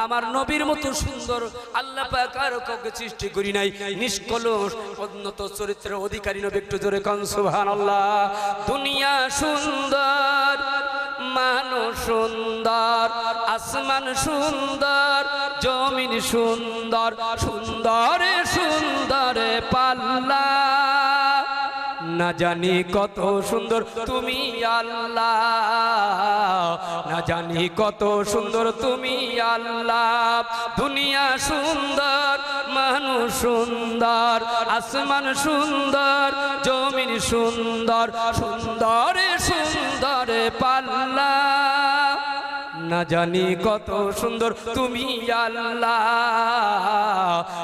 আমার নবীর মতো সুন্দর আল্লাহ পাক আর কাউকে সৃষ্টি করি নাই। নিষ্কলুষ উন্নত চরিত্রের অধিকারী নবী, একটু জোরে কান সুবহানাল্লাহ। দুনিয়া সুন্দর, মানুষ সুন্দর, আসমান সুন্দর, জমিন সুন্দর, সুন্দরে সুন্দরে পাল্লা, না জানি কত সুন্দর তুমি আল্লাহ, না জানি কত সুন্দর তুমি আল্লাহ। দুনিয়া সুন্দর, মানুষ সুন্দর, আসমান সুন্দর, জমিন সুন্দর, সুন্দরে সুন্দরে পাল্লা, না জানি কত সুন্দর তুমি আল্লাহ,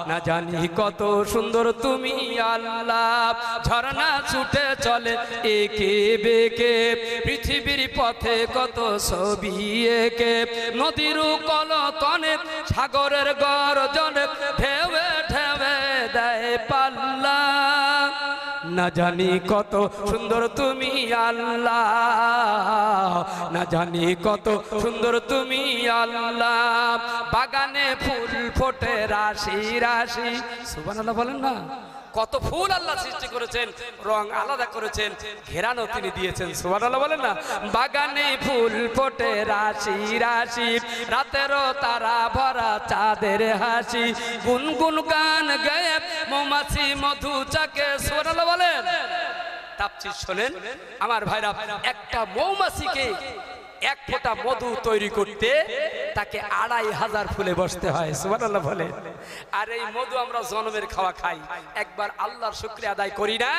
না জানি কত সুন্দর তুমি আল্লাহ। ঝর্ণা ছুটে চলে একে বেকে, পৃথিবীর পথে কত ছবি একে, নদীর কলকনে সাগরের গর্জনে ঢেউে ঢেউে দেয় পাল্লা, না জানি কত সুন্দর তুমি আল্লাহ, না জানি কত সুন্দর তুমি আল্লাহ। বাগানে ফুল ফোটে রাশি রাশি, সুবহানাল্লাহ বলেন না। কত ফুল আল্লাহ সৃষ্টি করেছেন, রং আলাদা করেছেন, ঘেরানো তিনি দিয়েছেন, সুবহানাল্লাহ বলেন না। বাগানে ফুল ফোটে রাশি রাশি, রাতেরও তারা ভরা চাঁদের হাসি, গুনগুন গান গেয়ে মৌমাছি মধু চাকে, সুবহানাল্লাহ বলেন। তাফসীর শোনেন আমার ভাইরা, একটা মৌমাছিকে এক ফোঁটা মধু তৈরি করতে তাকে 2500 ফুলে বসতে হয়, সুবহানাল্লাহ বলেন। আর এই মধু আমরা জন্মের খাওয়া খাই, একবার আল্লাহর শুকরিয়া আদায় করি না,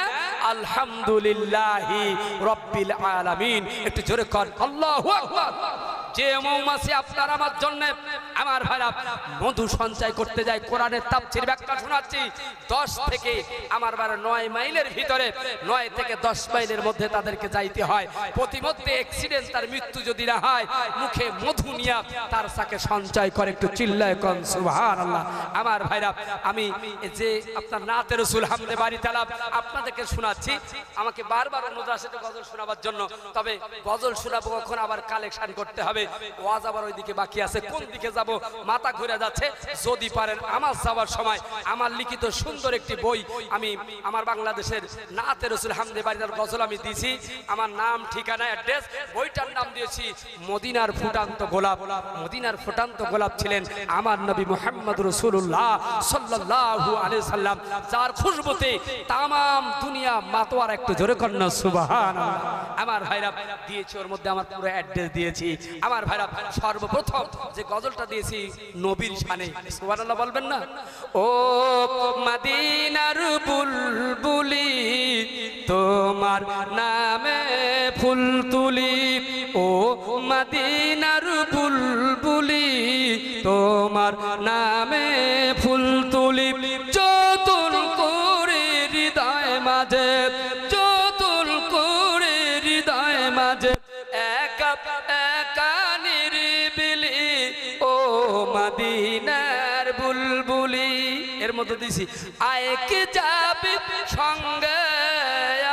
আলহামদুলিল্লাহি রাব্বিল আলামিন। একটু জোরে কর আল্লাহু আকবার। যে মৌমাছি আপনার আমার জন্য আমার ভাইরা মধু সঞ্চয় করতে যায়, কোরআনের তাফসীর ব্যাখ্যা শোনাচ্ছি, 10 থেকে আমার ভাইরা 9 মাইলের ভিতরে, 9 থেকে 10 মাইলের মধ্যে তাদেরকে যাইতে হয়। প্রতিমধ্যে অ্যাক্সিডেন্ট, তার মৃত্যু যদি না হয়, মুখে মধু নিয়ে তার সাথে সঞ্চয় করে, একটু চিল্লায় কোন সুবহানাল্লাহ। আমার ভাইরা, আমি যে আপনার নাতে রাসূল হামদে বাড়ি তালাব আপনাদেরকে শোনাচ্ছি, আমাকে বারবার অনুরোধ আসে গজল শোনাবার জন্য, তবে গজল শোনাবো কখন আবার কালেকশন করতে হবে, ওয়াজ আবার ওইদিকে বাকি আছে, কোন দিকে যাব মাথা ঘুরে যাচ্ছে। যদি পারেন আমার যাওয়ার সময় আমার লিখিত সুন্দর একটি বই, আমি আমার বাংলাদেশের নাতে রাসূল হামদে বাড়ির গজল আমি দিয়েছি, আমার নাম ঠিকানা অ্যাড্রেস, বইটার নাম দিয়েছি মদিনার ফুটান্ত গোলাপ। মদিনার ফুটান্ত গোলাপ ছিলেন আমার নবী মুহাম্মদ রাসূলুল্লাহ সাল্লাল্লাহু আলাইহি সাল্লাম, যার খুশবুতে তামাম দুনিয়া মাতোয়ারা, একটু জোরে করেন না সুবহানাল্লাহ। আমার ভাইরা দিয়েছি, ওর মধ্যে আমার পুরো অ্যাড্রেস দিয়েছি। আমার ভাইরা সর্বপ্রথম যে গজলটা দিয়েছি নবীর শানে, সুবহানাল্লাহ বলবেন না। ও মদিনার বুলবুলি তোমার নামে ফুল তুলি, ও মদিনার বুলবুলি তোমার নামে ফুল তুলি, যতন করে হৃদয় মাঝে, যতন করে হৃদয় মাঝে, একা একা নিরিবিলি, ও মদিনার বুলবুলি। এর মধ্যে দিছি আয় কি যাবি সঙ্গে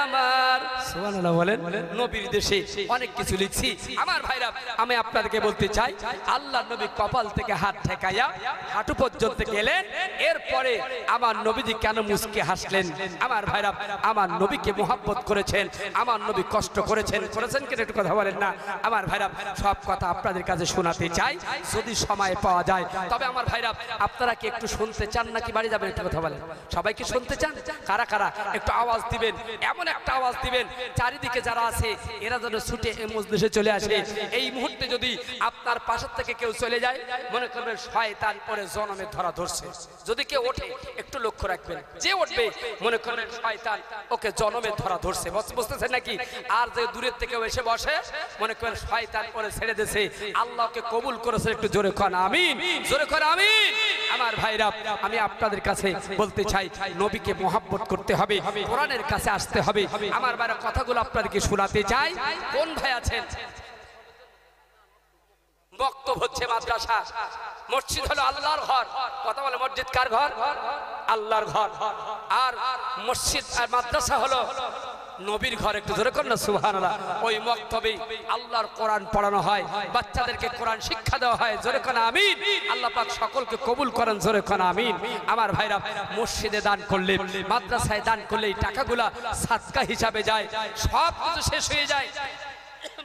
আমার, সুবহানাল্লাহ বলেন। নবীর দেশে অনেক কিছু লিখছি আমার ভাইরা। আমি আপনাদেরকে বলতে চাই, আল্লাহর নবী কপাল থেকে হাত ঠেকাইয়া হাঁটু পর্যন্ত গেলেন, এরপরে আমার নবীজি কেন মুস্কি হাসলেন? আমার ভাইরা, আমার নবীকে মুহাব্বত করেছেন, আমার নবী কষ্ট করেছেন, করেছেন কেন একটু কথা বলেন না। আমার ভাইরা সব কথা আপনাদের কাছে শোনাতে চাই যদি সময় পাওয়া যায়। তবে আমার ভাইরা, আপনারা কি একটু শুনতে চান নাকি বাড়ি যাবেন? একটু কথা বলেন। সবাই কি শুনতে চান? কারা কারা একটু আওয়াজ দিবেন, এমন একটা আওয়াজ দিবেন চারিদিকে যারা আছে এরা যেন ছুটে এই মজলিসে চলে আসে। এই মুহূর্তে যদি আপনার পাশের থেকে কেউ চলে যায়, মনে করবেন শয়তান পরে জনমে ধরা ধরছে। যদি কেউ ওঠে একটু লক্ষ্য রাখবেন, যে উঠবে মনে করবেন শয়তান ওকে জনমে ধরা ধরছে, বুঝতেছেন নাকি? আর যে দূরের থেকে এসে বসে মনে করেন শয়তান পরে ছেড়ে দিয়েছে, আল্লাহকে কবুল করেছে। একটু জোরে কর আমিন, জোরে কর আমিন। আমার ভাইরা, আমি আপনাদের কাছে বলতে চাই, নবীকে মুহাব্বত করতে হবে, কোরআনের কাছে আসতে হবে। আমার ভাইরা কথাগুলো আপনাদেরকে শোনাতে চাই। কোন ভাই আছেন? বক্তব্য হচ্ছে মাদ্রাসা, মসজিদ হলো আল্লাহর ঘর। কথা বলে, মসজিদ কার ঘর? আল্লাহর ঘর। আর মসজিদ আর মাদ্রাসা হলো নবীর ঘর, একটু জোরে কর না সুবহানাল্লাহ। ওই মক্তবে আল্লাহর কোরআন পড়ানো হয়, বাচ্চাদেরকে কোরআন শিক্ষা দেওয়া হয়, জোরে কর আমিন। আল্লাহ পাক সকলকে কবুল করেন, জোরে কর আমিন। আমার ভাইরা, মসজিদে দান করলে, মাদ্রাসায় দান করলে এই টাকাগুলা সাদকা হিসাবে যায়, সব কিছু শেষ হয়ে যায়।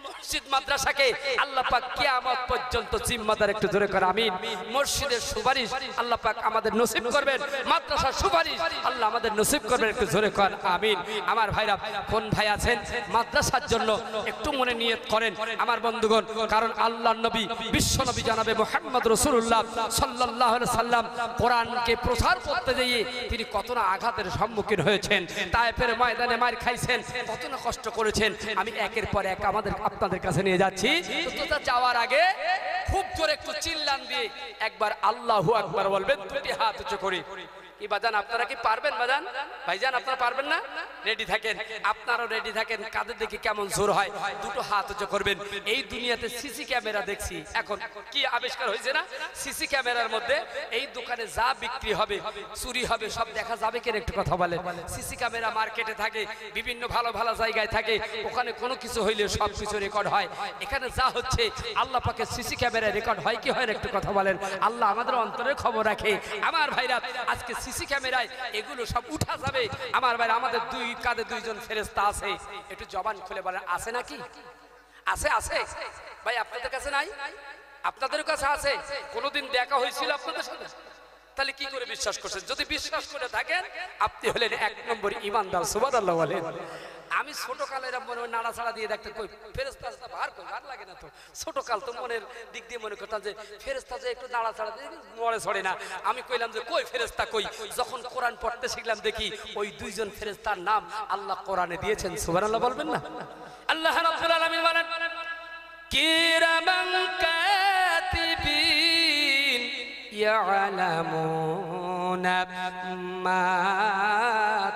মসজিদ মাদ্রাসাকে আল্লাহ পাক কিয়ামত পর্যন্ত জিম্মাদার, একটু জোরে করে আমিন। মসজিদের সুপারিশ আল্লাহ পাক আমাদের নসিব করবেন, মাদ্রাসার সুপারিশ আল্লাহ আমাদের নসিব করবেন, একটু জোরে কর আমিন। আমার ভাইরা, কোন ভাই আছেন মাদ্রাসার জন্য একটু মনে নিয়ত করেন আমার বন্ধুগণ, কারণ আল্লাহর নবী, বিশ্ব নবী জনাবে মুহাম্মদ রাসূলুল্লাহ সাল্লাল্লাহু আলাইহি সাল্লাম কোরআনকে প্রচার করতে গিয়ে তিনি কত না আঘাতের সম্মুখীন হয়েছেন, তায়েফের ময়দানে মার খাইছেন, কত না কষ্ট করেছেন। আমি একের পর এক আপনাদের কাছে নিয়ে যাচ্ছি। তো যাওয়ার আগে খুব জোরে একটু চিল্লান দিয়ে একবার আল্লাহু আকবার বলবেন, দুটি হাত উঁচু করে। কি বাজান, আপনারা কি পারবেন বাজান? ভাইজান আপনারা পারবেন না? রেডি থাকেন, আপনারাও রেডি থাকেন। কাদের দেখি কেমন জোর হয়, দুটো হাত উঁচু করবেন। এই দুনিয়াতে সিসি ক্যামেরা দেখছি, এখন কি আবিষ্কার হয়েছে না, সিসি ক্যামেরার মধ্যে এই দোকানে যা বিক্রি হবে, চুরি হবে, সব দেখা যাবে। কেন একটু কথা বলেন। সিসি ক্যামেরা মার্কেটে থাকে, বিভিন্ন ভালো ভালো জায়গায় থাকে, ওখানে কোনো কিছু হইলে সব কিছু রেকর্ড হয়। এখানে যা হচ্ছে আল্লাহ পাকের সিসি ক্যামেরায় রেকর্ড হয় কি হয় না, একটু কথা বলেন। আল্লাহ আমাদের অন্তরের খবর রাখে। আমার ভাইরা, আজকে সিসি ক্যামেরায় এগুলো সব উঠা যাবে। আমার ভাই, আমাদের দুই কাঁধে দুইজন ফেরেশতা আছে, একটু জবান খুলে বলেন, আছে নাকি? আছে, আছে ভাই, আপনাদের কাছে নাই? আপনাদের কাছে আছে? কোনোদিন দেখা হয়েছিল আপনাদের সাথে? তাহলে কি করে বিশ্বাস করছেন? যদি বিশ্বাস করে থাকেন, আপনি হলেন এক নম্বর ঈমানদার। সুবহানাল্লাহ বলেন। আমি ছোট কালের মনে নাড়াছাড়া দিয়ে দেখতে, কই ফেরেশতা ভার কই, ভার লাগে না তো। ছোট কাল তো মনের দিক দিয়ে মনে করতাম যে ফেরেশতা যে একটু নাড়াছাড়া দিয়ে মরে ছড়ে না। আমি কইলাম যে কই ফেরেশতা কই। যখন কোরআন পড়তে শিখলাম, দেখি ওই দুইজন ফেরেশতার নাম আল্লাহ কোরআনে দিয়েছেন। সুবহানাল্লাহ বলবেন না? আল্লাহ রাব্বুল আলামিন বলেন, কিরামান কাতিবিন ইয়ালামুনা মা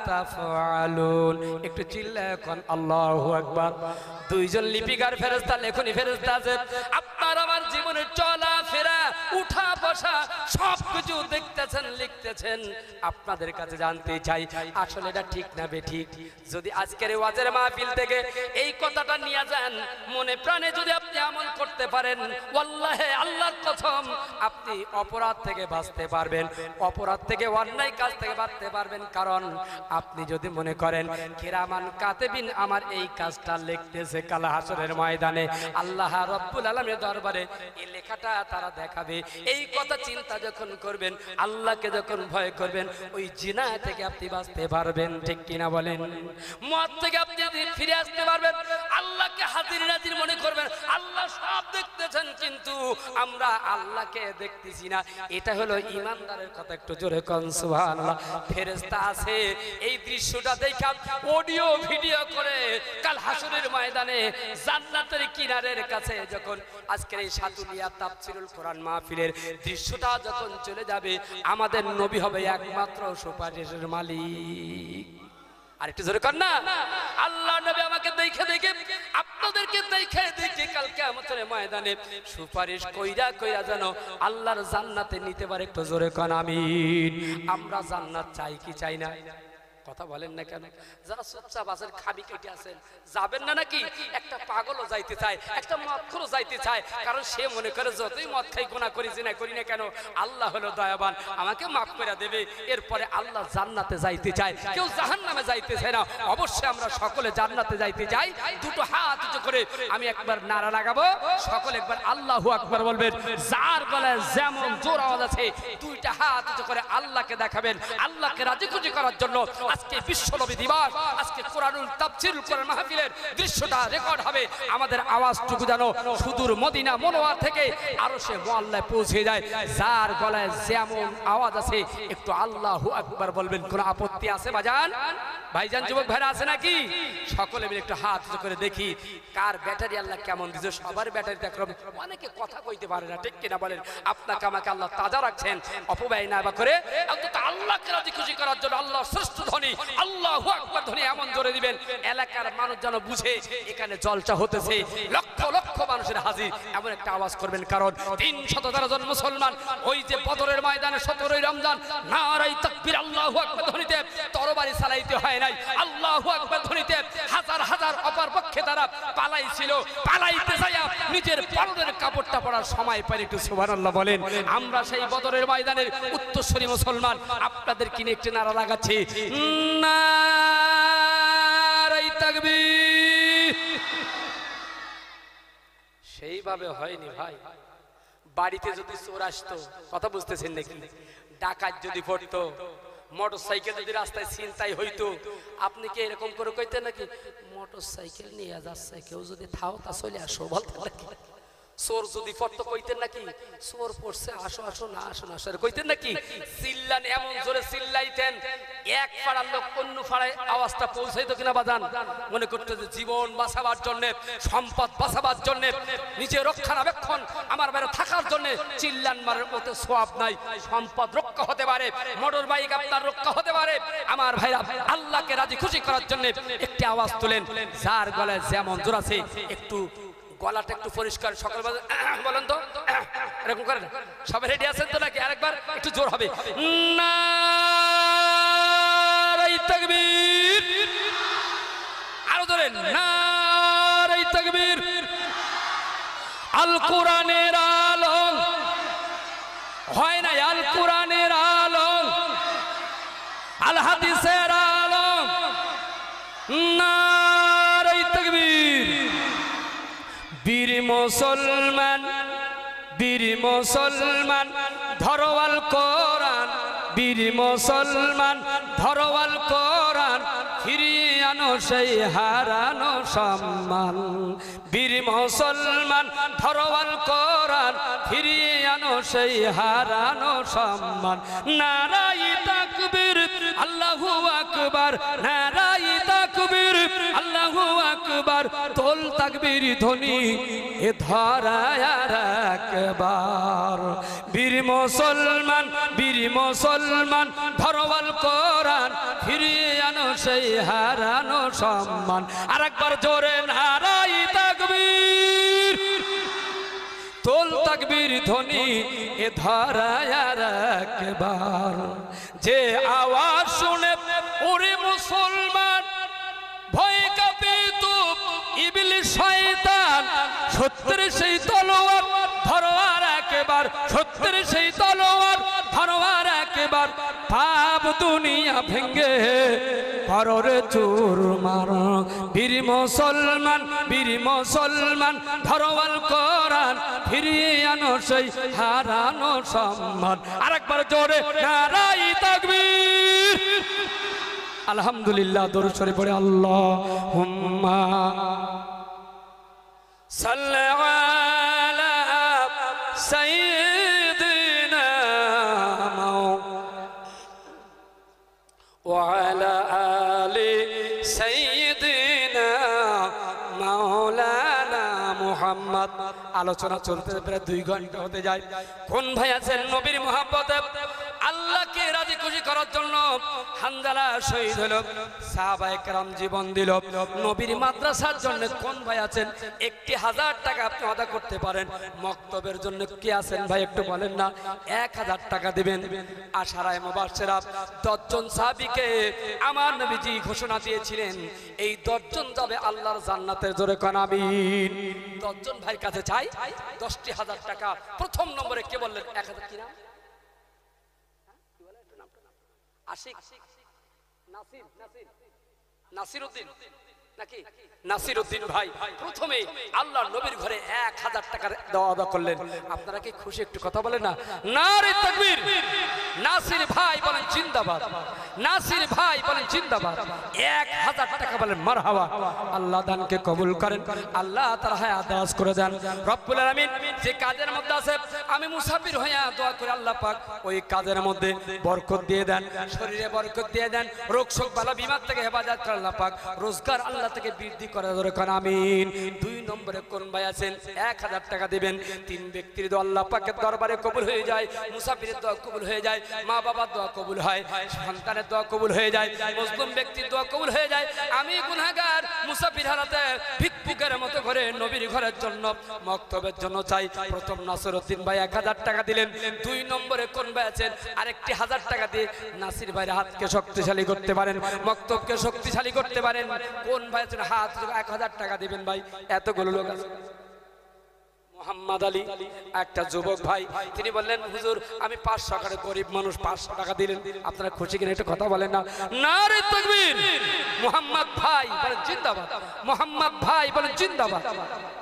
তাফআলুন। একটু চিল্লায় এখন আল্লাহু আকবার। দুইজন লিপিকার ফেরেশতা, লেখনী ফেরেশতা আছে। আপনার আমার জীবনের চলাফেরা, উঠা বসা সব কিছু দেখতেছেন, লিখতেছেন। আপনাদের কাছে জানতে চাই, আসলে এটা ঠিক না বেঠিক? যদি আজকের ওয়াজের মাহফিল থেকে এই কথাটা নিয়ে যান, মনে প্রাণে যদি আপনি আমল করতে পারেন, ওয়াল্লাহি আল্লাহর কসম, আপনি অপরাধ থেকে বাঁচতে পারবেন, অপরাধ থেকে, অন্যায় কাজ থেকে বাঁচতে পারবেন। কারণ আপনি যদি মনে করেন কিরামান কাতিবিন আমার এই কাজটা লিখতেছে, কাল হাসরের ময়দানে আল্লাহ রাব্বুল আলামিনের দরবারে এই লেখাটা তারা দেখাবে। এই কথা চিন্তা যখন করবেন, আল্লাহকে যখন ভয় করবেন, ওই জিনা থেকে আপনি বাঁচতে পারবেন। ঠিক কিনা বলেন? মত থেকে আপনি ফিরে আসতে পারবেন। আল্লাহকে হাজির নাজির মনে করবেন। আল্লাহ সব দেখতেছেন, কিন্তু আমরা আল্লাহকে দেখতেছি না। এটা হলো ঈমানদারের কথা। একটু জোরে কোন সুবহানাল্লাহ। ফেরেশতা আছে, এই দৃশ্যটা দেখা অডিও ভিডিও করে কাল হাসরের ময়দানে জান্নাতের কিনারের কাছে যখন আজকের এই সাতুলিয়া তাফসীরুল কোরআন মাহফিলের দৃশ্যটা যখন চলে যাবে, আমাদের নবী হবে একমাত্র সুপারিশের মালিক। আর একটু জোরে কর না, আল্লাহ নবী আমাকে দেখে দেখে, আপনাদেরকে দেখে দেখে কাল কিয়ামতের ময়দানে সুপারিশ কইরা কইরা যেন আল্লাহর জান্নাতে নিতে পারে। একটু জোরে কর আমিন। আমরা জান্নাত চাই কি চাই না? কথা বলেন না কেন? যারা চুপচাপ আছেন, খাবি কেটে আছেন, যাবেন না নাকি? একটা পাগলও যাইতে চায়, একটা মদখোরও যাইতে চায়, কারণ সে মনে করে যতই মদ খাই, গুনাহ করি, জিনা করি না কেন, আল্লাহ হলো দয়াবান, আমাকে মাফ করে দেবে। এরপরে আল্লাহ জান্নাতে যাইতে চায়, কেউ জাহান্নামে যাইতে চায় না। অবশ্যই আমরা সকলে জান্নাতে যাইতে চাই। দুটো হাত উঁচু করে আমি একবার নারা লাগাবো, সকলে একবার আল্লাহু আকবার বলবেন। যার গলায় যেমন জোর আওয়াজ আছে, দুইটা হাত উঁচু করে আল্লাহকে দেখাবেন, আল্লাহকে রাজি খুশি করার জন্য। আজকে বিশ্ব নবী দিবস, আজকে কোরআনুল তাফসীরুল কোরআন মাহফিলের দৃশ্যটা রেকর্ড হবে। আমাদের আওয়াজটুকু যেন সুদূর মদিনা মনোয়ার থেকে আরশে মুআল্লায় পৌঁছে যায়। যার গলায় যেমন আওয়াজ আছে, একটু আল্লাহু আকবার বলবেন। কোনো আপত্তি আছে বাজান? ভাইজান, যুবক ভাইরা আছে নাকি? সকলে মিলে একটু হাত উঁচু করে দেখি কার ব্যাটারি আল্লাহ কেমন দিয়েছে। সবার ব্যাটারি দেখলাম, অনেকে কথা কইতে পারে না। ঠিক কিনা বলেন? আপনাকে আমাকে আল্লাহ তাজা রাখছেন, অপব্যয় না করে অন্তত আল্লাহকে রাজি খুশি করার জন্য। আল্লাহ শ্রেষ্ঠ ধনী ধ্বনি, আল্লাহু আকবার ধ্বনি এমন জোরে দিবেন এলাকার মানুষ যেন বুঝে এখানে জলসা হতেছে, লক্ষ লক্ষ মানুষের হাজির, এমন একটা আওয়াজ করবেন। কারণ 313 জন মুসলমান ওই যে বদরের ময়দানে 17ই রমজান নারায়ে তাকবীর আল্লাহু আকবার ধ্বনিতে তরবারি চালাইতে হয় নাই, আল্লাহু আকবার ধ্বনিতে হাজার হাজার অপর পক্ষে তারা পালাইছিল, পালাইতে যায়া নিজের পরনের কাপড়টা পরার সময় পায়। একটু সুবহানাল্লাহ বলেন। আমরা সেই বদরের ময়দানের উত্তরসূরি মুসলমান আপনাদের কিনে একটি নারা লাগাচ্ছি, নারায়ে তাকবীর। সেইভাবে হয়নি ভাই। বাড়িতে যদি চোর আসতো, কথা বুঝতেছেন নাকি, ডাকাত যদি পড়তো, মোটরসাইকেল যদি রাস্তায় ছিনতাই হইতো, আপনি কি এরকম করে কইতেন নাকি মোটরসাইকেল নিয়ে যাচ্ছে কেউ যদি থাও তা চলে আসো? বলতে নাকি চোর যদি পড়তো কইতেন নাকি চোর পড়ছে আসো আসো, না আসো না আসো কইতেন নাকি? চিল্লান এমন জোরে চিল্লাইতেন এক পাড়ার লোক অন্য পাড়ায় আওয়াজটা পৌঁছাইতো কিনা বাজান? মনে করতে যে জীবন বাঁচাবার জন্য, সম্পদ বাঁচাবার জন্য, নিজের রক্ষণাবেক্ষণ আমার বাইরে থাকার জন্য চিল্লান মারের ওতে সওয়াব নাই। সম্পদ রক্ষা হতে পারে, মোটর বাইক আপনার রক্ষা হতে পারে। আমার ভাইরা আল্লাহকে রাজি খুশি করার জন্য একটি আওয়াজ তোলেন, যার গলায় যেমন জোর আছে একটু গলাটা একটু পরিষ্কার সকাল বলেন তো, এরকম করেন। সবাই রেডি আছেন তো নাকি? আরেকবার একটু জোর হবে, নারায়ে তাকবীর। আরো জোরে, নারায়ে তাকবীর। আল কোরআনের আলো হয় না, আল কোরআনের আলো, আল হাদিসের আলো, নারায়ে তাকবীর। বীর মুসলমান, বীর মুসলমান ধরো আল কোরআন, বীর মুসলমান ধরো আল কোরআন, ফিরিয়ে আনো সেই হারানো সম্মান। বীর মুসলমান ধরো আল কোরআন, ফিরিয়ে আনো সেই হারানো সম্মান। নারায়ে তাকবীর আল্লাহু আকবার, নারায়ে তাকবীর আল্লাহু আকবার। তোল তাকবীর ধ্বনি এ ধরায় একবার। বীর মুসলমান, বীর মুসলমান ধরো আল কোরআন, ফিরিয়ে আনো সেই হারানো সম্মান। আরেকবার জোরে, নারায়ে তাকবীর। তোল তাকবীর ধ্বনি এ ধরায় একবার। যে আওয়াজ শুনে ওরে মুসলমান ভয় কাঁপিত ইবলিস শয়তান, সত্যের সেই তলোয়ার ধরো আর একবার, সত্যের সেই তলোয়ার ধরো আর একবার। পাপ দুনিয়া ভেঙ্গে কররে চুরমার। বীর মুসলমান, বীর মুসলমান ধরো আল কোরআন, ফিরিয়ে আনো সেই হারানো সম্মান। আরেকবার জোরে, নারায়ে তাকবীর। আলহামদুলিল্লাহ। দরুদ শরীফ পড়ে আল্লাহুম্মা সাল্লি আলা সাইয়্যিদিনা ওয়া আলা আলি সাইয়্যিদিনা মাওলানা মুহাম্মদ। আলোচনা চলতে প্রায় 2 ঘন্টা হতে যায়। কোন ভাই আছেন নবীর মহব্বতে আল্লাহকে রাজি খুশি করার জন্য হানজালা শহীদ হলো, সাহাবায়ে কেরাম জীবন দিল নবীর মাদ্রাসার জন্য? কোন ভাই আছেন 1000 টাকা আপনি আদা করতে পারেন? মক্তবের জন্য কি আছেন ভাই একটু বলেন না? 1000 টাকা দিবেন। আশারায়ে মুবাশশিরা 10 জন সাহাবীকে আমার নবীজি ঘোষণা দিয়েছিলেন এই 10 জন যাবে আল্লাহর জান্নাতে। জোরে কোন আমিন। 10 জন ভাইয়ের কাছে চাই 10,000 টাকা। প্রথম নম্বরে কে বললেন? 1000 কি নাম? আশিক, নাসির, নাসিরউদ্দিন নাকি নাসিরউদ্দিন ভাই প্রথমে আল্লাহর নবীর ঘরে 1000 টাকা দেওয়া করলেন। আপনারা কি খুশি? একটু কথা বলেন না। নারে তাকবীর। নাসির ভাই বলেন জিন্দাবাদ, নাসির ভাই বলেন জিন্দাবাদ। 1000 টাকা বলেন মারহাবা। আল্লাহ দানকে কবুল করেন, আল্লাহ তাআলা হায়াত দারাজ করে দেন রব্বুল আলামিন। যে কাজের মধ্যে আছে আমি মুসাফির হইয়া দোয়া করি আল্লাহ পাক ওই কাজের মধ্যে বরকত দিয়ে দেন, শরীরে বরকত দিয়ে দেন, রোগ শোক বালা বিমার থেকে হেফাজত করে আল্লাহ পাক, রোজগার আল্লাহ থেকে বৃদ্ধি করে দরকার আমিন। 2 নম্বরে কোন ভাই আছেন 1000 টাকা দিবেন? 3 ব্যক্তির দোয়া আল্লাহ পাকের দরবারে কবুল হয়ে যায়, মুসাফিরের দোয়া কবুল হয়ে যায়, মা বাবার দোয়া কবুল হয়, সন্তানের দোয়া কবুল হয়ে যায়, মুসলিম ব্যক্তির দোয়া কবুল হয়ে যায়। আমি গুনাহগার মুসাফির হালাতে ভিক্ষুকের মতো করে নবীর ঘরের জন্য মক্তবের জন্য চাই। প্রথম নাসিরউদ্দিন ভাই 1000 টাকা দিলেন। 2 নম্বরে কোন ভাই আছেন আরেকটি 1000 টাকা দিয়ে নাসির ভাইয়ের হাতকে শক্তিশালী করতে পারেন, মক্তবকে শক্তিশালী করতে পারেন। কোন ভাই আছেন হাত 1000 টাকা দিবেন ভাই? এতগুলো লোক আছে। মোহাম্মদ আলী একটা যুবক ভাই, তিনি বললেন হুজুর আমি 500 টাকা, গরিব মানুষ 500 টাকা দিলেন, আপনারা খুশি কিনা একটু কথা বলেন না। নারে তাকবীর! মোহাম্মদ ভাই বলেন জিন্দাবাদ, মোহাম্মদ ভাই বলেন জিন্দাবাদ।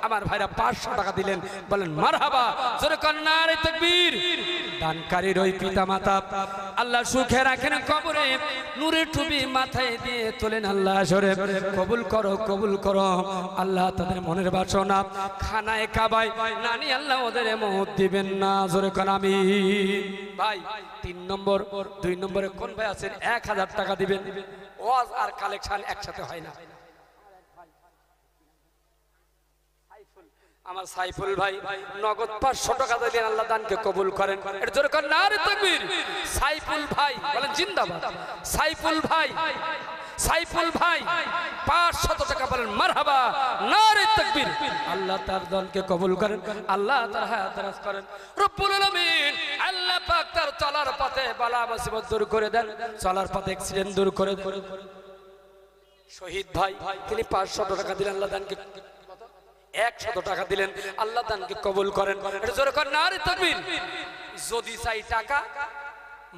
আমার ভাইরা 500 টাকা দিলেন, বলেন মারহাবা, জোরে কোন নারে তাকবীর। দানকারীর ওই পিতা মাতা আল্লাহ সুখে রাখেন, কবরে নূরের টুপি মাথায় দিয়ে তোলেন। আল্লাহ সরে কবুল করো, কবুল করো আল্লাহ। তাদের মনের বাসনা খানায় কাবায় নানি আল্লাহ ওদের মত দিবেন না, জোরে কোন আমিন। ভাই 3 নম্বর, 2 নম্বরে কোন ভাই আছেন 1000 টাকা দিবেন? ওয়াজ আর কালেকশন একসাথে হয় না। আমার সাইফুল ভাই নগদ 500 টাকা দিলেন, আল্লাহ দানকে কবুল করেন। এর জোরে কোন নারে তাকবীর। সাইফুল ভাই বলেন জিন্দাবাদ। সাইফুল ভাই, সাইফুল ভাই 500 টাকা বলেন মারহাবা, নারে তাকবীর। আল্লাহ তার দানকে কবুল করেন, আল্লাহ তার হায়াত দারাজ করেন। রব্বুল আলামিন আল্লাহ পাক তার চলার পথে বালা মুসিবত দূর করে দেন, চলার পথে অ্যাক্সিডেন্ট দূর করে দেন। শহীদ ভাই তিনি 500 টাকা দিলেন, আল্লাহ দানকে 100 টাকা দিলেন, আল্লাহ দানকে কবুল করেন। এটা জোরে কর নারে তাকবীর। যদি চাই টাকা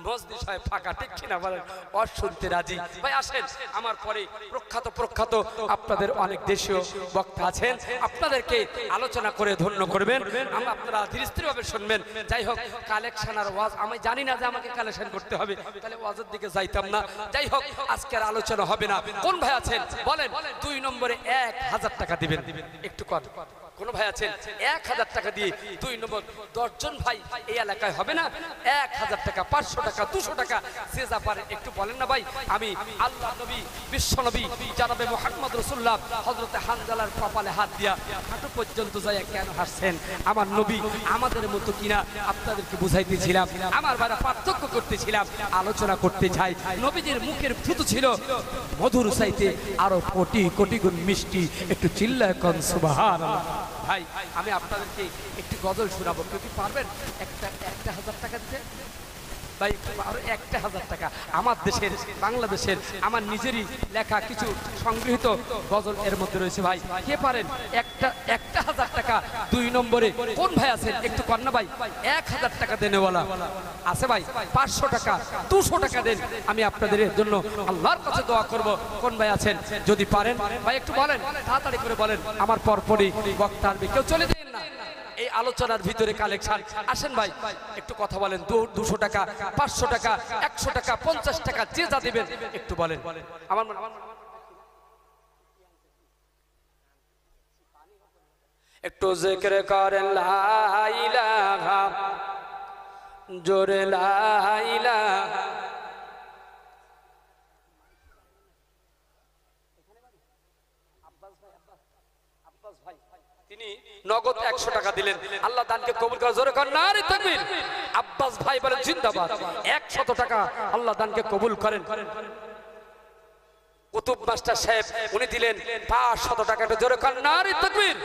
মজলিস হয় ফাঁকা, ঠিক কিনা বলেন? অশুনতে রাজি। ভাই আসেন আমার পরে প্রখ্যাত আপনাদের অনেক দেশীয় বক্তা আছেন, আপনাদেরকে আলোচনা করে ধন্য করবেন, আপনারা ধীরস্থিরভাবে শুনবেন। যাই হোক কালেকশন আর ওয়াজ আমি জানি না যে আমাকে কালেকশন করতে হবে, তাহলে ওয়াজের দিকে যাইতাম না। যাই হোক আজকের আলোচনা হবে না। কোন ভাই আছেন বলেন 2 নম্বরে 1000 টাকা দিবেন? একটু কর। কোন ভাই আছেন 1000 টাকা দিয়ে 2 নম্বর? 10 জন ভাই এই এলাকায় হবে না? 1000 টাকা, 500 টাকা, 200 টাকা যে যা পারে একটু বলেন না ভাই। আমি আল্লাহ নবী, বিশ্ব নবী জানাবে মুহাম্মদ রাসূলুল্লাহ হযরতে হানজালার কপালে হাত দিয়া হাঁটু পর্যন্ত যায় কেন হাসছেন? আমার নবী আমাদের মতো কিনা আপনাদেরকে বুঝাইতেছিলাম, আমার ভাইরা পার্থক্য করতেছিলাম, আলোচনা করতে চাই। নবীজির মুখের থুতু ছিল মধুর চাইতে আরো কোটি কোটি গুণ মিষ্টি। একটু চিল্লায় কোন সুবহানাল্লাহ। ভাই আমি আপনাদেরকে একটি গজল শোনাবো, কেউ কি পারবেন একটা 1000 টাকা দিতে? ভাই আরো 1000 টাকা। আমার দেশের, বাংলাদেশের আমার নিজেরই লেখা কিছু সংগৃহীত গজল এর মধ্যে রয়েছে। ভাই কে পারেন 1000 টাকা 2 নম্বরে? কোন ভাই আছেন একটু কর না ভাই? 1000 টাকা দেনেওয়ালা আছে ভাই? 500 টাকা, 200 টাকা দেন, আমি আপনাদের জন্য আল্লাহর কাছে দোয়া করব। কোন ভাই আছেন যদি পারেন ভাই একটু বলেন, তাড়াতাড়ি করে বলেন, আমার পরপরই বক্তা আসবে, কেউ চলে যাবেন না। এই আলোচনার ভিতরে কালেকশন আসেন ভাই একটু কথা বলেন। 200 টাকা, 500 টাকা, 100 টাকা, 50 টাকা যে যা দিবেন একটু বলেন। আমার একটু জিকির করেন লা ইলাহা, জোরে লা ইলাহা। তিনি নগদ 100 টাকা দিলেন, আল্লাহ দানকে কবুল করে। জোরে কর নারে তাকবীর। আব্বাস ভাই বলেন জিন্দাবাদ। 100 টাকা আল্লাহ দানকে কবুল করেন। কুতুব মাস্টার সাহেব উনি দিলেন 500 টাকা। জোরে কর নারে তাকবীর।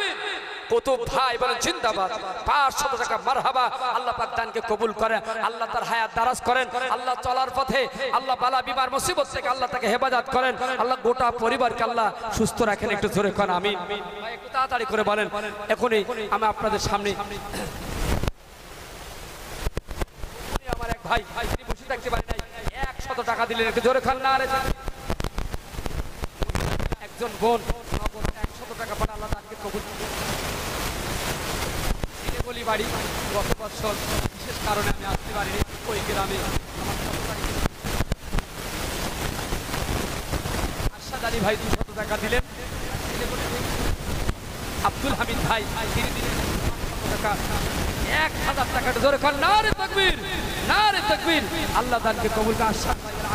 কুতুব ভাই বলেন জিন্দাবাদ। 500 টাকা মারহাবা, আল্লাহ পাক দানকে কবুল করেন, আল্লাহ তার হায়াত দারাজ করেন, আল্লাহ চলার পথে আল্লাহ বালা বিমার মুসিবত থেকে আল্লাহ তাকে হেফাজত করেন, আল্লাহ গোটা পরিবারকে আল্লাহ সুস্থ রাখেন। একটু জোরে কর আমিন। ভাই একটু তাড়াতাড়ি করে বলেন। এখনই আমি আপনাদের সামনে আমার এক ভাই তিনি বসে থাকতে পারেন নাই, 100 টাকা দিলেন। একটু জোরে কর নারে। একজন বোন 100 টাকা পাঠান, আল্লাহ তাকে কবুল বলি বাড়ি। গত বছর বিশেষ কারণে আমি আসতে পারিনি, ওই গ্রামে আরশাদ আলী ভাই 200 টাকা দিলেন। আব্দুল হামিদ ভাই তিনি দিলেন 1000 টাকা। জোরে কর নারে তাকবীর, নারে তাকবীর। আল্লাহ দানকে কবুল করে।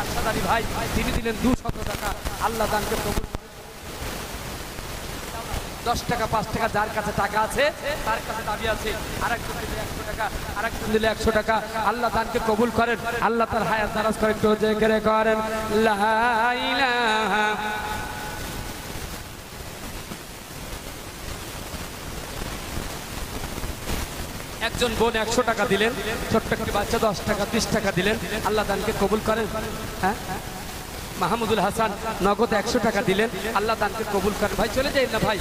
আরশাদ আলী ভাই তিনি দিলেন 200 টাকা, আল্লাহ দানকে কবুল। 10 টাকা 5 টাকা যার কাছে টাকা আছে তার কাছে দাবি আছে। আরেকজন দিলে 100 টাকা, আরেকজন দিলে 100 টাকা। আল্লাহ দানকে কবুল করেন, আল্লাহ তার হায়াত দারাজ করে, একটু জিকির করেন লা ইলাহা। একজন বোন 100 টাকা দিলেন, ছোট্ট একটি বাচ্চা 10 টাকা 30 টাকা দিলেন, আল্লাহ দানকে কবুল করেন। হ্যাঁ, মাহমুদুল হাসান নগদ 100 টাকা দিলেন, আল্লাহ দানকে কবুল করেন। ভাই চলে যাই না ভাই,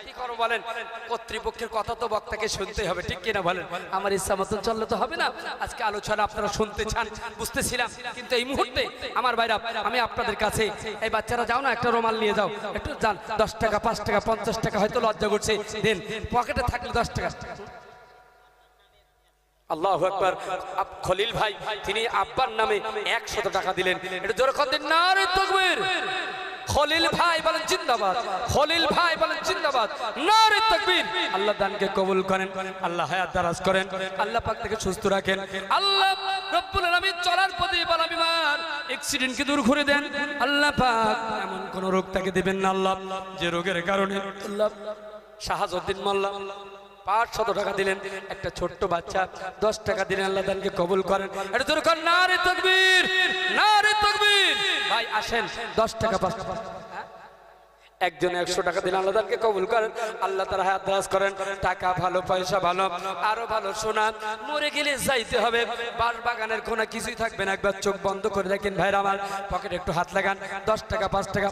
কি করো বলেন? কর্তৃপক্ষের কথা তো বক্তাকে শুনতে হবে, ঠিক কিনা বলেন? আমার ইচ্ছা মতন চললে তো হবে না। আজকে আলোচনা আপনারা শুনতে চান, বুঝতেছিলাম, কিন্তু এই মুহূর্তে আমার ভাইরা আমি আপনাদের কাছে, এই বাচ্চারা যাও না, একটা রুমাল নিয়ে যাও, একটু যান। 10 টাকা 5 টাকা 50 টাকা হয়তো লজ্জা করছে, দেন। পকেটে থাকলে 10 টাকা। আল্লাহু আকবার। খলিল ভাই তিনি আব্বার নামে 100 টাকা দিলেন, এটা জোরে কর দিন, নারে তাকবীর। খলিল ভাই বলেন জিন্দাবাদ, খলিল ভাই বলেন জিন্দাবাদ, নারে তাকবীর। আল্লাহ দানকে কবুল করেন, আল্লাহ হায়াত দারাজ করেন, আল্লাহ পাক তাকে সুস্থ রাখেন। আল্লাহ রব্বুল আলামিন চলার পথে বালা বিমার অ্যাক্সিডেন্টকে দূর করে দেন। আল্লাহ পাক এমন কোন রোগ তাকে দিবেন না আল্লাহ, যে রোগের কারণে আল্লাহ শাহাজউদ্দিন মোল্লা 500 টাকা দিলেন, একটা ছোট্ট বাচ্চা 10 টাকা দিলেন, আল্লাহ দানকে কবুল করেন। এটা জোরে কর নারে তাকবীর, নারে তাকবীর। ভাই আসেন, 10 টাকা 5 টাকা, একজন 100 টাকা দিলেন, আল্লাহ দানকে কবুল করেন, আল্লাহ তার হায়াত দারাজ করেন। টাকা ভালো, পয়সা ভালো, আরো ভালো সোনা, মরে গেলে যাইতে হবে, বাস বাগানের কোনো কিছুই থাকবে না। একবার চোখ বন্ধ করে দেখেন ভাইরা আমার, পকেটে একটু হাত লাগান। 10 টাকা 5 টাকা।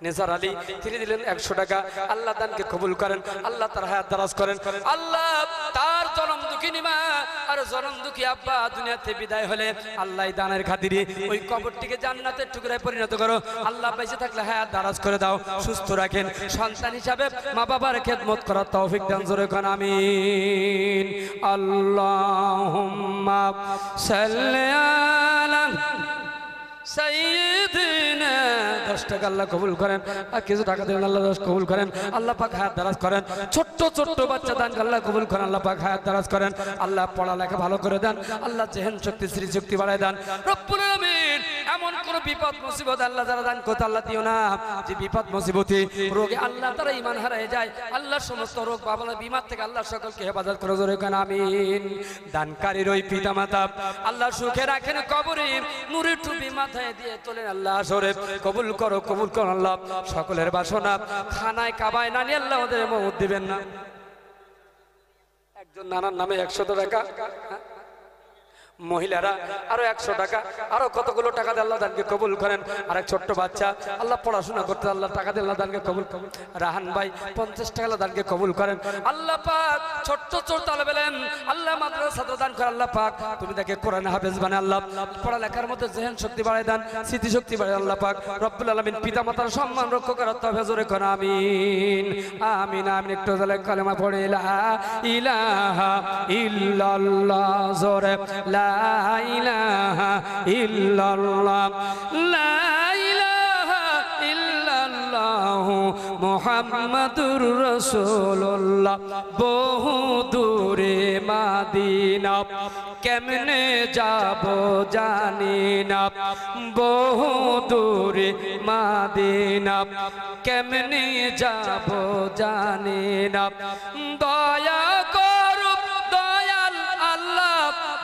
নেজার আলী তিনি দিলেন 100 টাকা, আল্লাহ দানকে কবুল করেন, আল্লাহ তার হায়াত দারাজ করেন। আল্লাহ তার জনম দুঃখিনী মা আর জনম দুঃখী আব্বা দুনিয়াতে বিদায় হলে আল্লাহ দানের খাতিরে ওই কবরটিকে জান্নাতের টুকরায় পরিণত করো। আল্লাহ বেঁচে থাকলে হায়াত দারাজ করে দাও, সুস্থ রাখেন। সন্তান হিসাবে মা বাবার খেদমত করার তৌফিক দান, জোরে কোন আমিন। আল্লাহুম্মা সাল্লি আলা সাইয়্যিদিনা। 10 টাকা আল্লাহ কবুল করেন, আর কিছু টাকা দিলেন, আল্লাহ 10 কবুল করেন, আল্লাহ পাক হায়াত দারাজ করেন। ছোট্ট ছোট্ট বাচ্চা দান আল্লাহ কবুল করেন, আল্লাহ পাক হায়াত দারাজ করেন। আল্লাহ পড়ালেখা ভালো করে দেন, আল্লাহ জেহেন শক্তি স্মৃতি শক্তি বাড়ায় দেন রব্বুল আলামিন। এমন কোন বিপদ মুসিবত আল্লাহ যারা দান করতে আল্লাহ দিও না, যে বিপদ মুসিবতে রোগে আল্লাহ তারা ঈমান হারিয়ে যায়, আল্লাহ সমস্ত রোগ বাবলা বিমার থেকে আল্লাহ সকলকে হেফাজত করে, জোরে কোন আমিন। দানকারীর ওই পিতা মাতা আল্লাহ সুখে রাখেন, কবরে নূরের টুপি মাথায় দিয়ে তোলেন, আল্লাহ আসরে কবুল করো, কবুল করো আল্লাহ। সকলের বাসনা খানায় কাবায় না নিয়ে আল্লাহ ওদের মউত দিবেন না। একজন নানার নামে 100 টাকা, মহিলারা আরো 100 টাকা, আরো কতগুলো টাকা দিয়ে আল্লাহ দানকে কবুল করেন। আর এক ছোট্ট বাচ্চা আল্লাহ পড়াশোনা করতে আল্লাহ টাকা দিয়ে আল্লাহ দানকে কবুল করেন। রাহান ভাই 50 টাকা আল্লাহ দানকে কবুল করেন। আল্লাহ পাক ছোট্ট ছোট তালেবে ইলম আল্লাহ মাদ্রাসা ছাত্র দান করে, আল্লাহ পাক তুমি তাকে কোরআন হাফেজ বানায়, আল্লাহ পড়ালেখার মধ্যে জেহেন শক্তি বাড়ায় দেন, স্মৃতি শক্তি বাড়ায় আল্লাহ পাক রব্বুল আলামিন। পিতা মাতার সম্মান রক্ষা করার তৌফিক জোরে কোন আমিন, আমিন, আমিন। একটু জলে কালেমা পড়ে লা ইলাহা ইল্লাল্লাহ, জোরে লা ইলাহা ইল্লাল্লাহ, লা ইলাহা ইল্লাল্লাহ মুহাম্মাদুর রাসূলুল্লাহ। বহু দূরে মাদিনা কেমনে যাব জানি না, বহু দূরে মাদিনা কেমনে যাব জানি না। দয়া করো দয়াল আল্লাহ,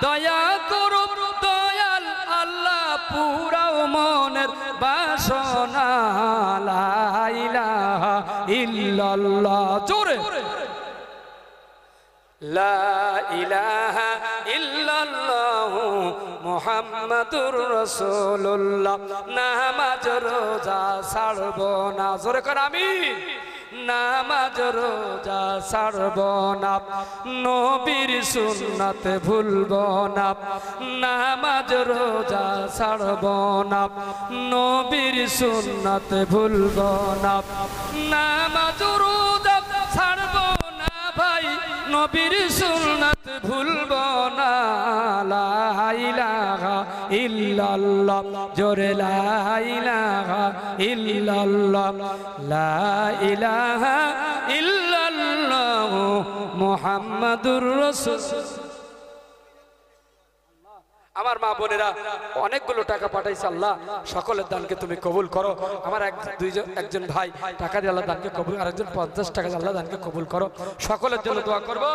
দয়া করো দয়াল আল্লাহ, পুরাও মনের বাসনা। লা ইলাহা ইল্লাল্লাহ, জোরে লা ইলাহা ইল্লাল্লাহ মুহাম্মাদুর রাসূলুল্লাহ। নামাজ রোজা ছাড়ব না, জোরে কর আমিন। নামাজ রোজা ছাড়ব না, নবীর সুন্নাত ভুলব না। নামাজ রোজা ছাড়ব না, নবীর সুন্নাত ভুলব না। নামাজ রোজা ছাড়ব না ভাই, নবীর সুন্নাত ভুলব না। লা ইলাহা ইল্লাল্লাহ, জোরে লা ইলাহা ইল্লাল্লাহ, লা ইলাহা ইল্লাল্লাহ মুহাম্মাদুর রাসূল। আমার মা বোনেরা অনেকগুলো টাকা পাঠাইছে, আল্লাহ সকলের দানকে তুমি কবুল করো। আমার একজন ভাই টাকা দিয়ে আল্লাহ দানকে কবুল, আরেকজন 50 টাকা আল্লাহ দানকে কবুল করো। সকলের জন্য দোয়া করব।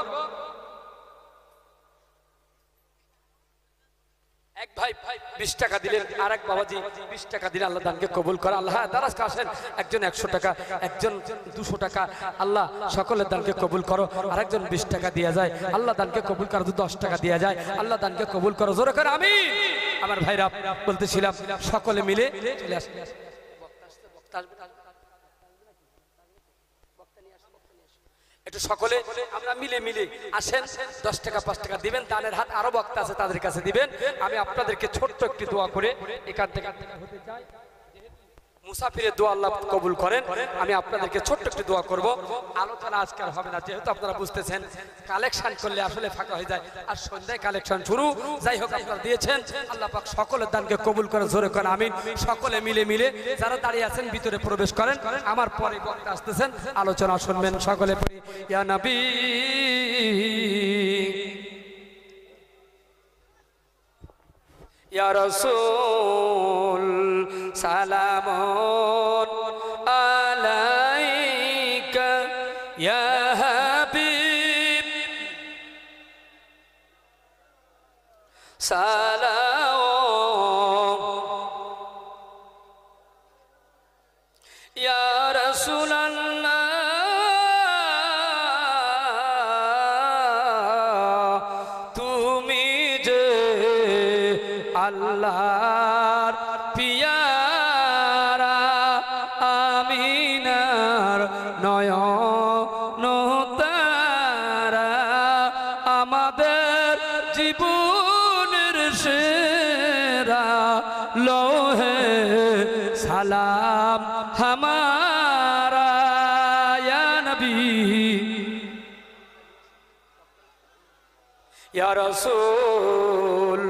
এক ভাই 20 টাকা দিলেন, আরেক বাবাজি 20 টাকা দিলেন, আল্লাহ দানকে কবুল করে। আল্লাহ দারাজ কাছেন, একজন 100 টাকা, একজন 200 টাকা, আল্লাহ সকলের দানকে কবুল করো। আরেকজন 20 টাকা দিয়ে যায়, আল্লাহ দানকে কবুল করো। 10 টাকা দিয়ে যায়, আল্লাহ দানকে কবুল করো। জোরে করে আমিন। আমার ভাইরা বলতেছিলাম সকলে মিলে চলে আসেন। একটু সকলে আমরা মিলে মিলে আসেন, 10 টাকা 5 টাকা দিবেন। দানের হাত আরো বক্তা আছে, তাদের কাছে দিবেন। আমি আপনাদেরকে ছোট্ট একটি দোয়া করে এখান থেকে হতে চাই। মুসাফিরের দোয়া আল্লাহ কবুল করেন। আমি আপনাদেরকে ছোট্ট একটি দোয়া করব। আলোচনা আজকাল হবে না, যেহেতু আপনারা বুঝতেছেন কালেকশন করলে আসলে ফাঁকা হয়ে যায়, আর সন্ধ্যায় কালেকশন শুরু। যাই হোক, আপনারা দিয়েছেন, আল্লাহ পাক সকলের দানকে কবুল করে। জোরে করে আমিন। সকলে মিলে মিলে যারা দাঁড়িয়ে আছেন ভিতরে প্রবেশ করেন। আমার পরে বক্তা আসতেছেন, আলোচনা শুনবেন। সকলে পড়ি ইয়া নবী ইয়া রাসূল সালামুন আলাইকা ইয়া হাবিব সালাম ইয়া রাসূলুল্লাহ তুমি যে আল্লাহর পিয়ারা আমিনার নয়ন তারা আমাদের জীবনের সেরা লোহে সালাম হামারা ইয়া নবী ইয়া রাসূল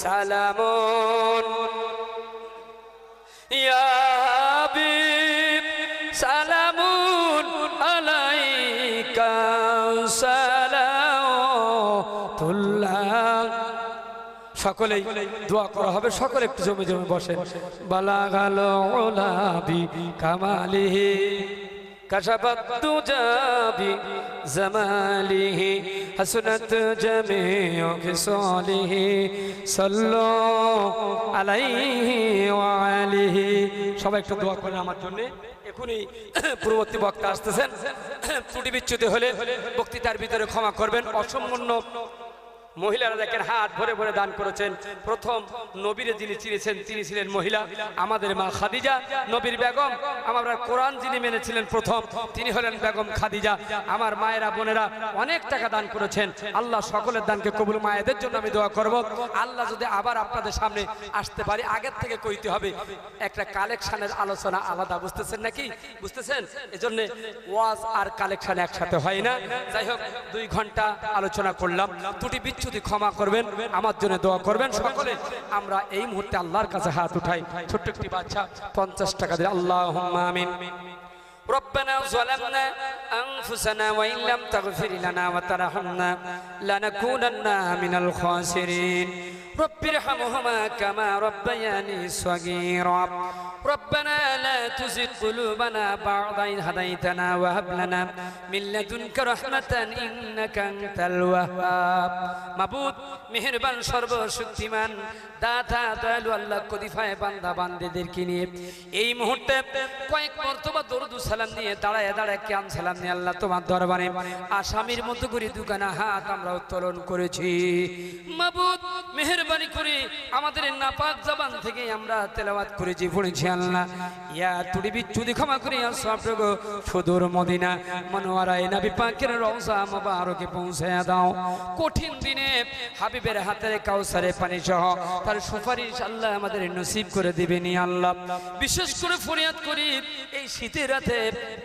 সালামুন ইয়া হাবিব সালামুন আলাইকা সালাতুল্লাহ। সকলেই দোয়া করা হবে। সকলে একটু জমে জমে বসেন। বালাগাল উলাবি কামালিহি كشفت الدجى بزماله حسنت جميع خصاله صلوا عليه وعليه। সবাই একটু দোয়া করেন আমার জন্য। এখনই পূর্ববর্তী বক্তা আসতেছেন, ত্রুটি বিচ্যুতি হলে বক্তৃতার ভিতরে ক্ষমা করবেন। অসম্পূর্ণ মহিলারা দেখেন হাত ভরে ভরে দান করেছেন। প্রথম নবীরে যিনি চিনেছেন তিনি ছিলেন মহিলা, আমাদের মা খাদিজা নবীর বেগম। আমরা কোরআন যিনি মেনেছিলেন প্রথম তিনি হলেন বেগম খাদিজা। আমার মায়েরা বোনেরা অনেক টাকা দান করেছেন। আল্লাহ সকলের দানকে কবুল। মায়েদের জন্য আমি দোয়া করব, আল্লাহ যদি আবার আপনাদের সামনে আসতে পারি, আগের থেকে কইতে হবে একটা কালেকশনের আলোচনা আলাদা। বুঝতেছেন নাকি? বুঝতেছেন? এজন্য ওয়াজ আর কালেকশন একসাথে হয় না। যাই হোক, 2 ঘন্টা আলোচনা করলাম। ত্রুটি যদি ক্ষমা করবেন, আমার জন্য দোয়া করবেন। সকলে আমরা এই মুহূর্তে আল্লাহর কাছে হাত উঠাই। ছোট্ট একটি বাচ্চা 50 টাকা দিয়ে আল্লাহুম্মা আমিন। ربنا ظلمنا أنفسنا وإن لم تغفر لنا وترحمنا لنكونن من الخاسرين رب ارحمهما كما ربياني صغيرا ربنا لا تزغ قلوبنا بعد إذ هديتنا وهب لنا من لدنك رحمة إنك أنت الوهاب মাবুদ মেহেরবান সর্বশক্তিমান দাতা দয়ালু আল্লাহ কদিফায়ে বান্দা বান্দিদেরকে নিয়ে এই মুহূর্তে কয়েক মর্তবা দরুদ সালাম নিয়ে দাঁড়ায় দাঁড়ায় কিয়াম সালাম নিয়ে আল্লাহ তোমার দরবারে আসামির মতো করে দুখানা হাত আমরা উত্তোলন করেছি। মাবুদ মেহেরবানি করে আমাদের নাপাক জবান থেকে আমরা তেলাওয়াত করেছি, পড়েছি। আল্লাহ ইয়া তুড়ি বিচ্ছুদি ক্ষমা করে সবটুকু সুদূর মদিনা মনোয়ারায় নবী পাকের রওজা মুবারকে পৌঁছে দাও। কঠিন দিনে হাবিবের হাতের কাউসারে পানি সহ তার সুপারিশ আল্লাহ আমাদের নসিব করে দিবেন আল্লাহ। বিশেষ করে ফরিয়াদ করি এই শীতের রাতে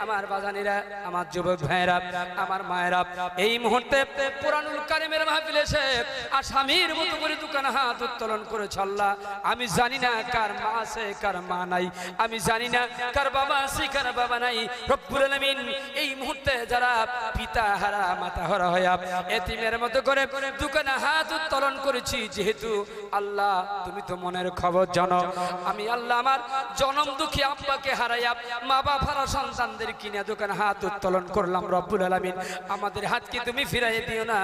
আমার বাজানেরা, আমার যুবক ভাইয়েরা, আমার মায়েরা এই মুহূর্তে কোরআনুল কারীমের মাহফিলে এসে আসামির মতো করে দুখানা হাত উত্তোলন করেছে। আল্লাহ আমি জানি না কার মা আছে কার মা নাই, নাই। আমি জানি না কার বাবা আছে কার বাবা নাই। রব্বুল আলামিন এই মুহূর্তে যারা পিতা হারা মাতা হারা হয়ে এতিমের মতো করে দোকানে হাত উত্তোলন করেছি, যেহেতু আল্লাহ তুমি তো মনের খবর জানো, আমি আল্লাহ আমার জনম দুঃখী আব্বাকে হারাইয়া মা বাবারা সন্তানদের কিনে দোকানে হাত উত্তোলন করলাম। রব্বুল আলামিন আমাদের হাতকে তুমি ফিরাইয়ে দিও না,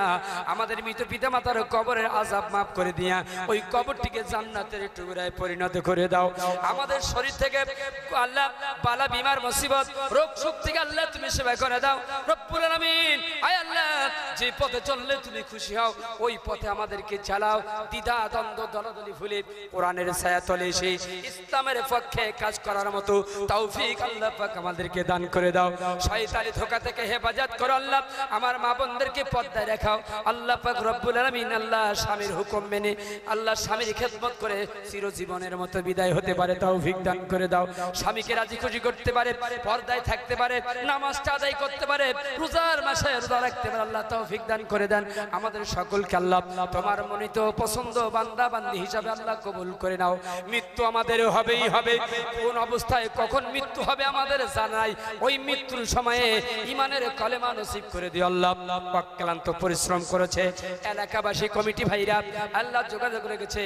আমাদের মৃত পিতা মাতার কবরের আযাব মাফ করে দিয়া ওই কবরটিকে জান্নাতের টুকরায় পরিণত করে দাও। আমাদের শরীর থেকে আল্লাহ বালা বিমার মুসিবত রোগ শোক থেকে আল্লাহ তুমি সেবা করে দাও। রব্বুল আলামিন আয় আল্লাহ যে পথে চললে তুমি খুশি হও ওই পথে আমাদেরকে চালাও। দ্বিধা দ্বন্দ্ব দলাদলি ভুলে কোরআনের ছায়া তলে এসে ইসলামের পক্ষে কাজ করার মতো তৌফিক আল্লাহ পাক আমাদেরকে দান করে দাও। শয়তানি ধোঁকা থেকে হেফাজত করো আল্লাহ, আমার মা বোনদেরকে পর্দায় রাখাও আল্লাহ পাক রব্বুল আলামিন। আল্লাহ স্বামীর হুকুম মেনে আল্লাহ স্বামীর খেদমত করে চিরজীবনের মতো বিদায় হতে পারে তৌফিক দান করে দাও। স্বামীকে রাজি খুশি করতে পারে, পর্দায় থাকতে পারে, নামাজটা আদায় করতে পারে, রোজার মাসে রোজা রাখতে পারে, আল্লাহ তৌফিক দান করে দেন আমাদের সকলকে। আল্লাহ তোমার মনোনীত পছন্দ বান্দা বান্দি হিসাবে আল্লাহ কবুল করে নাও। মৃত্যু আমাদের হবেই হবে, কোন অবস্থায় কখন মৃত্যু হবে আমাদের জানাই, ওই মৃত্যুর সময়ে ইমানের কলেমা নসিব করে দিও আল্লাহ। অক্লান্ত পরিশ্রম করেছে এলাকাবাসী কমিটি ভাইরা আল্লাহ যোগাযোগ রেখেছে,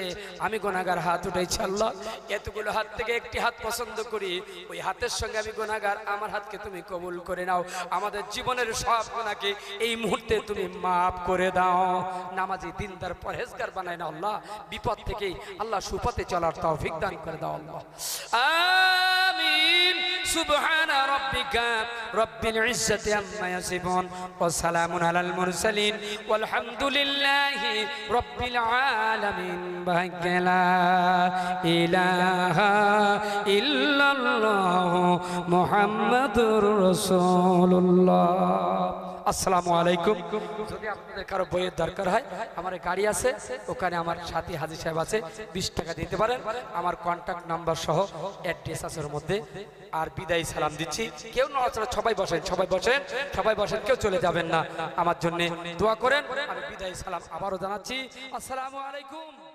আমি গুনাহগার হাত উঠাইছি আল্লাহ, এতগুলো হাত থেকে একটি হাত পছন্দ করি, ওই হাতের সঙ্গে আমি গুনাহগার, আমার হাতকে তুমি কবুল করে নাও। আমাদের জীবনের সব গুনাহকে এই মুহূর্তে তুমি মাফ করে দাও। নামাজি দিনদার পরহেজগার বানায় না আল্লাহ, বিপদ থেকে আল্লাহ সুপথে চলার তৌফিক দান করে দাও আল্লাহ। আমিন। সুবহান রাব্বিকা রব্বিল ইজ্জাতি আম্মা ইয়াসিফুন ওয়া সালামুন আলাল মুরসালিন ওয়াল হামদুলিল্লাহি রব্বিল আলামিন। লা ইলাহা ইল্লাল্লাহু মুহাম্মাদুর রাসূলুল্লাহ। আসসালামু আলাইকুম। যদি আপনাদের কারো বইয়ের দরকার হয়, আমার গাড়ি আছে, ওখানে আমার সাথী হাজী সাহেব আছে, 20 টাকা দিতে পারেন। আমার কন্টাক্ট নাম্বার সহ অ্যাড্রেস আছে ওর মধ্যে। আর বিদায় সালাম দিচ্ছি। কেউ নড়াচড়া, সবাই বসেন, সবাই বসেন, সবাই বসেন, কেউ চলে যাবেন না। আমার জন্য দোয়া করেন। আমি বিদায় সালাম আবারও জানাচ্ছি। আসসালামু আলাইকুম।